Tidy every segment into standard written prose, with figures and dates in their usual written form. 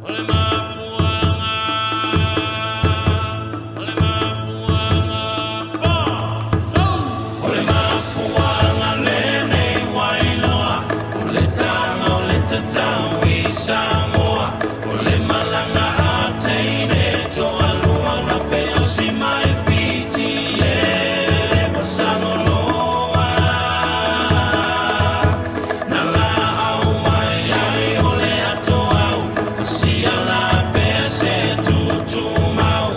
Ole mafuanga, ole mafuanga, ole mafuanga lene wailoa, ole tanga wisamoa, ole malanga ateine toa lua na feo si mai fiti wasano loa, na la au mai ai ole atoa. Sia la pese tu mau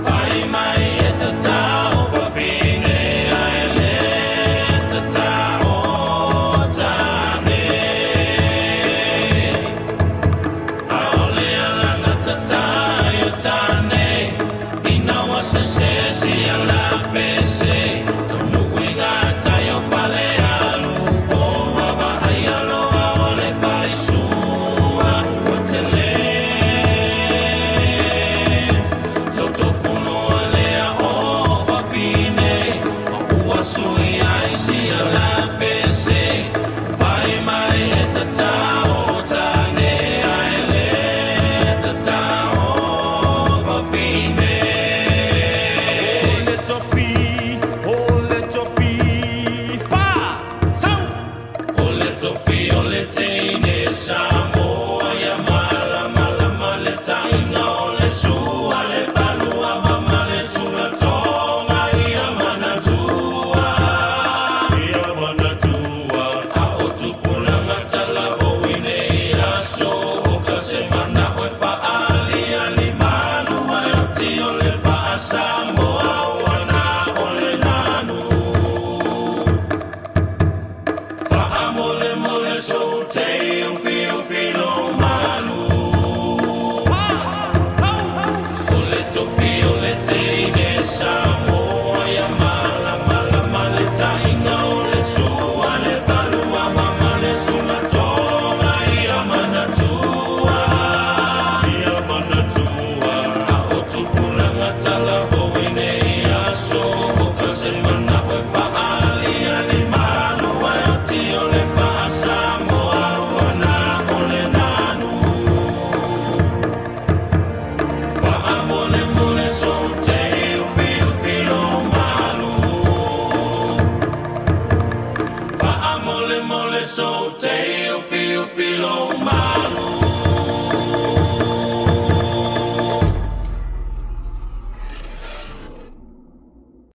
fai mai etatao fa fine ai le tatao tane aole ala na tatayo tane inawa se sia la pese tonu winga tayo fale alu po wa ai alo ole fai sua hotele sui ai sia la pe